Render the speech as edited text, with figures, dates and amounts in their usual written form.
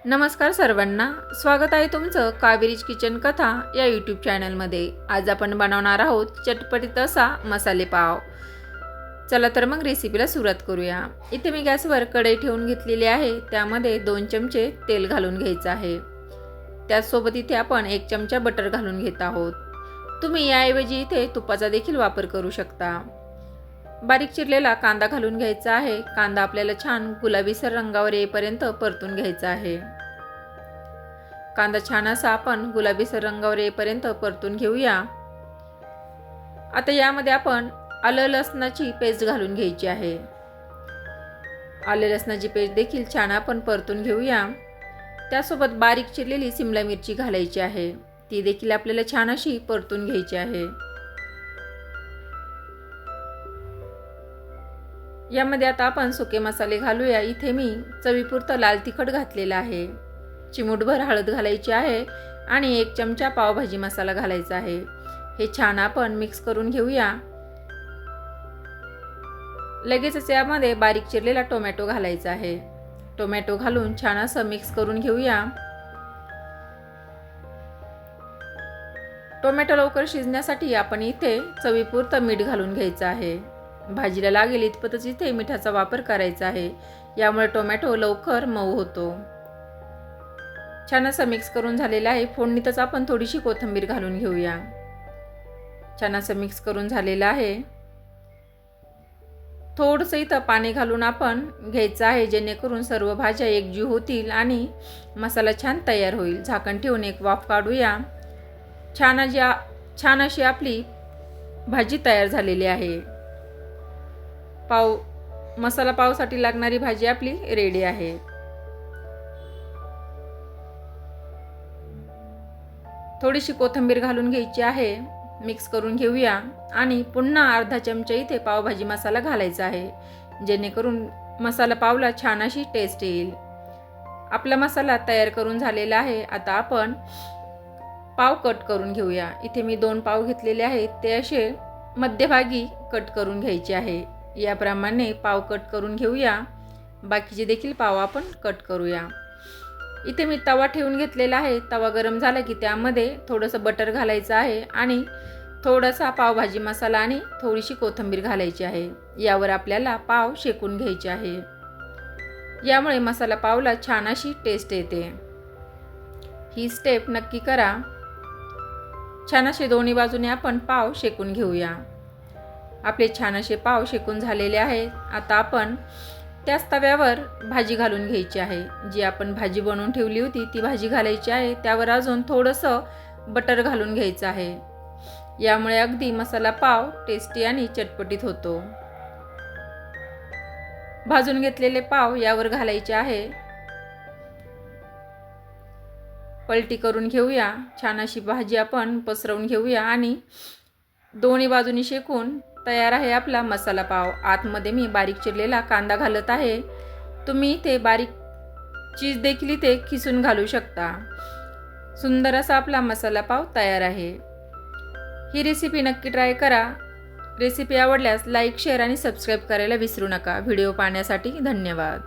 नमस्कार सर्वांना, स्वागत आहे तुमचं कावेरीज किचन कथा या यूट्यूब चॅनलमध्ये। आज आपण बनवणार आहोत चटपटीत असा मसाले पाव। चला तर मग रेसिपीला सुरुवात करूया। इथे मी गॅसवर कढई ठेवून घेतलेली आहे। त्यामध्ये 2 चमचे तेल घालून घ्यायचं आहे। त्याचसोबत इथे आपण 1 चमचा बटर घालून घेत आहोत। तुम्ही याऐवजी इथे तुपाचा देखील वापर करू शकता। बारीक चिरलेला कांदा घालून घ्यायचा आहे। कांदा आपल्याला छान गुलाबीसर रंगावर येईपर्यंत परतून घ्यायचा आहे। कांदा छान असा आपण गुलाबीसर रंगावर येईपर्यंत परतून घेऊया। आता यामध्ये आपण आलं लसणाची पेस्ट घालून घ्यायची आहे। आलं लसणाची पेस्ट देखील छान आपण परतून घेऊया। त्यासोबत बारीक चिरलेली शिमला मिरची घालायची आहे। ती देखील आपल्याला छान अशी परतून घ्यायची आहे। यामध्ये आता आपण सुके मसाले घालूया। इथे मी चवीपुरतं लाल तिखट घातलेलं आहे। चिमूटभर हळद घालायची आहे आणि 1 चमचा पावभाजी मसाला घालायचा आहे। हे छान आपण मिक्स करून घेऊया। लगेचच यामध्ये बारीक चिरलेला टोमॅटो घालायचा आहे। टोमॅटो घालून छान असं मिक्स करून घेऊया। टोमॅटो लवकर शिजण्यासाठी आपण इथे चवीपुरतं मीठ घालून घ्यायचं आहे। भाजीला लागेल इतपतच इथे मिठाचा वापर करायचा आहे। यामुळे टोमॅटो लवकर मऊ होतो। छान असं मिक्स करून झालेलं आहे। फोडणीतच आपण थोडीशी कोथिंबीर घालून घेऊया। छान असं मिक्स करून झालेलं आहे। थोडंसं इथं पाणी घालून आपण घ्यायचं आहे, जेणेकरून सर्व भाज्या एकजीव होतील आणि मसाला छान तयार होईल। झाकण ठेवून एक वाफ काढूया। छान अशी आपली भाजी तयार झालेली आहे। मसाला पावसाठी लागणारी भाजी आपली रेडी आहे। थोडीशी कोथिंबीर घालून घ्यायची आहे। मिक्स करून घेऊया आणि पुन्हा अर्धा चमचा इथे पावभाजी मसाला घालायचा आहे, जेणेकरून मसाला पावला छान अशी टेस्ट येईल। आपला मसाला तयार करून झालेला आहे। आता आपण पाव कट करून घेऊया। इथे मी 2 पाव घेतलेले आहेत, ते असे मध्यभागी कट करून घ्यायचे आहे। याप्रमाणे पाव कट करून घेऊया। बाकीचे देखील पाव आपण कट करूया। इथे मी तवा ठेवून घेतलेला आहे। तवा गरम झाला की त्यामध्ये थोडंसं बटर घालायचं आहे आणि थोडासा पावभाजी मसाला आणि थोडीशी कोथिंबीर घालायची आहे। यावर आपल्याला पाव शेकून घ्यायचे आहे। यामुळे मसाला पावला छान अशी टेस्ट येते। ही स्टेप नक्की करा। छान असे दोन्ही बाजूने आपण पाव शेकून घेऊया। आपले छान असे पाव शेकून झालेले आहेत। आता आपण त्याच तव्यावर भाजी घालून घ्यायची आहे। जी आपण भाजी बनवून ठेवली होती ती भाजी घालायची आहे। त्यावर अजून थोडंसं बटर घालून घ्यायचं आहे। यामुळे अगदी मसाला पाव टेस्टी आणि चटपटीत होतो। भाजून घेतलेले पाव यावर घालायचे आहे। पलटी करून घेऊया। छान अशी भाजी आपण पसरवून घेऊया आणि दोन्ही बाजूनी शेकून तयार आहे आपला मसाला पाव। आतमध्ये मी बारीक चिरलेला कांदा घालत आहे। तुम्ही इथे बारीक चीज देखील इथे खिसून घालू शकता। सुंदर असा आपला मसाला पाव तयार आहे। ही रेसिपी नक्की ट्राय करा। रेसिपी आवडल्यास लाईक, शेअर आणि सबस्क्राईब करायला विसरू नका। व्हिडिओ पाहण्यासाठी धन्यवाद।